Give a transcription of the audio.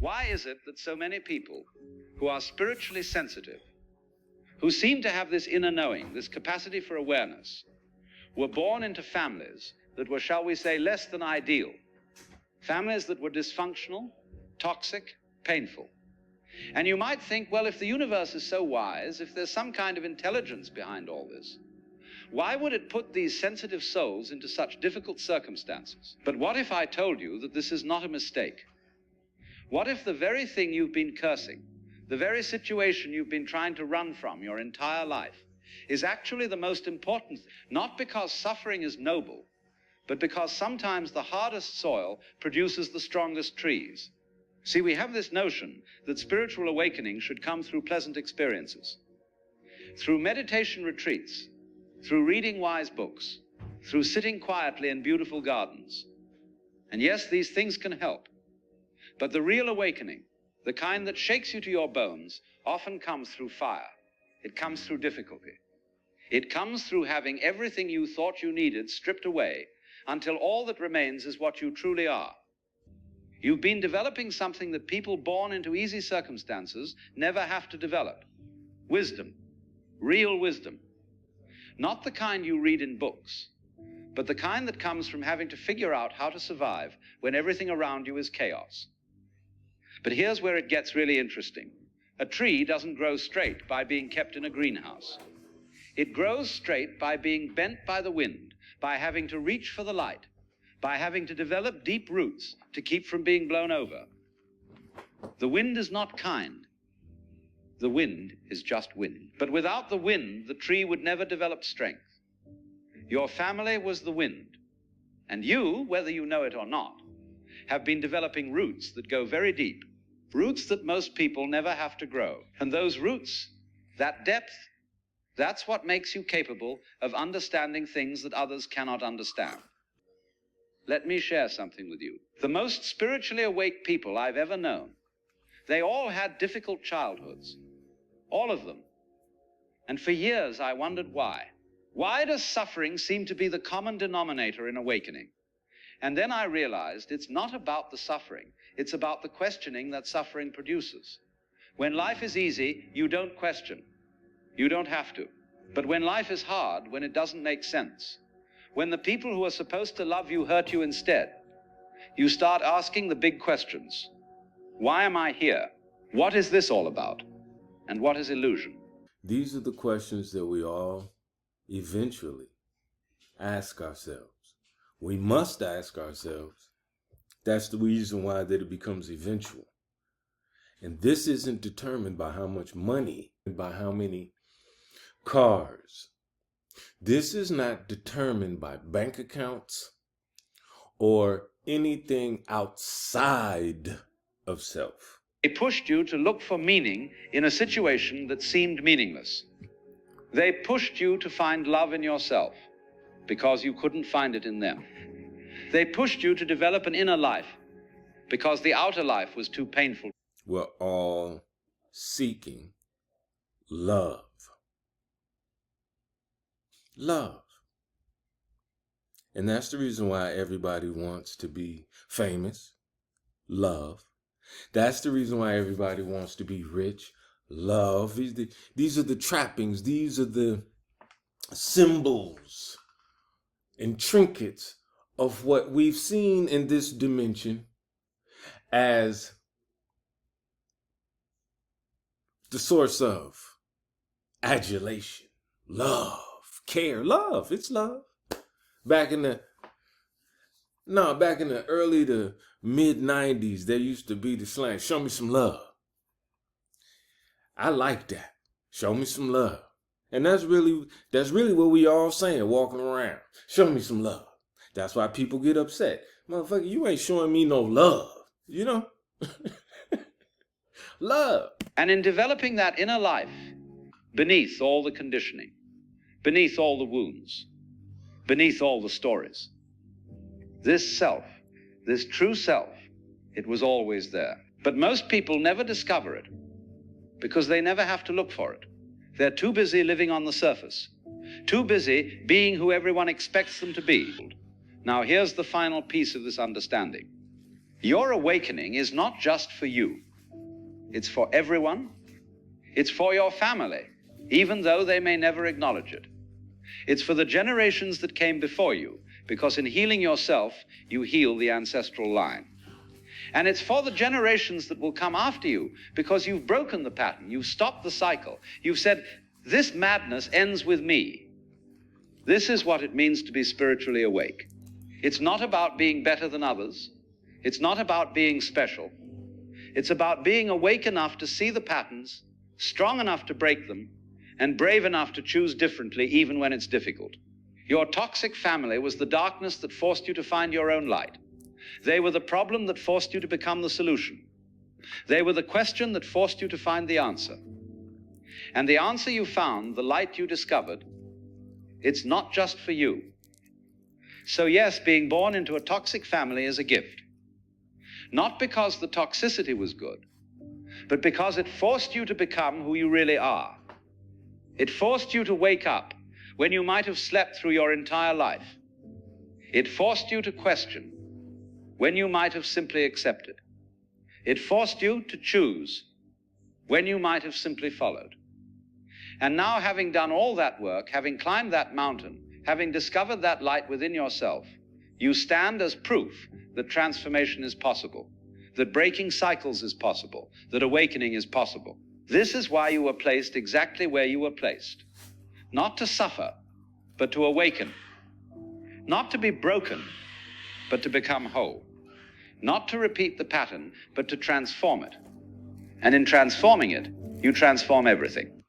Why is it that so many people who are spiritually sensitive, who seem to have this inner knowing, this capacity for awareness, were born into families that were, shall we say, less than ideal, families that were dysfunctional, toxic, painful? And you might think, well, if the universe is so wise, if there's some kind of intelligence behind all this, why would it put these sensitive souls into such difficult circumstances? But what if I told you that this is not a mistake? What if the very thing you've been cursing, the very situation you've been trying to run from your entire life, is actually the most important, not because suffering is noble, but because sometimes the hardest soil produces the strongest trees. See, we have this notion that spiritual awakening should come through pleasant experiences, through meditation retreats, through reading wise books, through sitting quietly in beautiful gardens. And yes, these things can help. But the real awakening, the kind that shakes you to your bones, often comes through fire. It comes through difficulty. It comes through having everything you thought you needed stripped away until all that remains is what you truly are. You've been developing something that people born into easy circumstances never have to develop. Wisdom, real wisdom. Not the kind you read in books, but the kind that comes from having to figure out how to survive when everything around you is chaos. But here's where it gets really interesting. A tree doesn't grow straight by being kept in a greenhouse. It grows straight by being bent by the wind, by having to reach for the light, by having to develop deep roots to keep from being blown over. The wind is not kind. The wind is just wind. But without the wind, the tree would never develop strength. Your family was the wind. And you, whether you know it or not, have been developing roots that go very deep, roots that most people never have to grow. And those roots, that depth, that's what makes you capable of understanding things that others cannot understand. Let me share something with you. The most spiritually awake people I've ever known, they all had difficult childhoods. All of them. And for years I wondered why. Why does suffering seem to be the common denominator in awakening? And then I realized it's not about the suffering. It's about the questioning that suffering produces. When life is easy, you don't question. You don't have to. But when life is hard, when it doesn't make sense, when the people who are supposed to love you hurt you instead, you start asking the big questions. Why am I here? What is this all about? And what is illusion? These are the questions that we all eventually ask ourselves. We must ask ourselves. That's the reason why that it becomes eventual. And this isn't determined by how much money, by how many cars. This is not determined by bank accounts or anything outside of self. They pushed you to look for meaning in a situation that seemed meaningless. They pushed you to find love in yourself because you couldn't find it in them. They pushed you to develop an inner life because the outer life was too painful. We're all seeking love. Love. And that's the reason why everybody wants to be famous. Love. That's the reason why everybody wants to be rich. Love. These are the trappings. These are the symbols and trinkets of what we've seen in this dimension as the source of adulation, love, care, love. It's love. Back in the early to mid 90s, there used to be the slang, show me some love. I like that. Show me some love. And that's really what we all saying, walking around. Show me some love. That's why people get upset. Motherfucker, you ain't showing me no love. You know? Love. And in developing that inner life, beneath all the conditioning, beneath all the wounds, beneath all the stories, this self, this true self, it was always there. But most people never discover it because they never have to look for it. They're too busy living on the surface, too busy being who everyone expects them to be. Now, here's the final piece of this understanding. Your awakening is not just for you. It's for everyone. It's for your family, even though they may never acknowledge it. It's for the generations that came before you, because in healing yourself, you heal the ancestral line. And it's for the generations that will come after you, because you've broken the pattern, you've stopped the cycle. You've said, this madness ends with me. This is what it means to be spiritually awake. It's not about being better than others. It's not about being special. It's about being awake enough to see the patterns, strong enough to break them, and brave enough to choose differently even when it's difficult. Your toxic family was the darkness that forced you to find your own light. They were the problem that forced you to become the solution. They were the question that forced you to find the answer. And the answer you found, the light you discovered, it's not just for you. So yes, being born into a toxic family is a gift. Not because the toxicity was good, but because it forced you to become who you really are. It forced you to wake up when you might have slept through your entire life. It forced you to question when you might have simply accepted. It forced you to choose when you might have simply followed. And now, having done all that work, having climbed that mountain, having discovered that light within yourself, you stand as proof that transformation is possible, that breaking cycles is possible, that awakening is possible. This is why you were placed exactly where you were placed. Not to suffer, but to awaken. Not to be broken, but to become whole. Not to repeat the pattern, but to transform it. And in transforming it, you transform everything.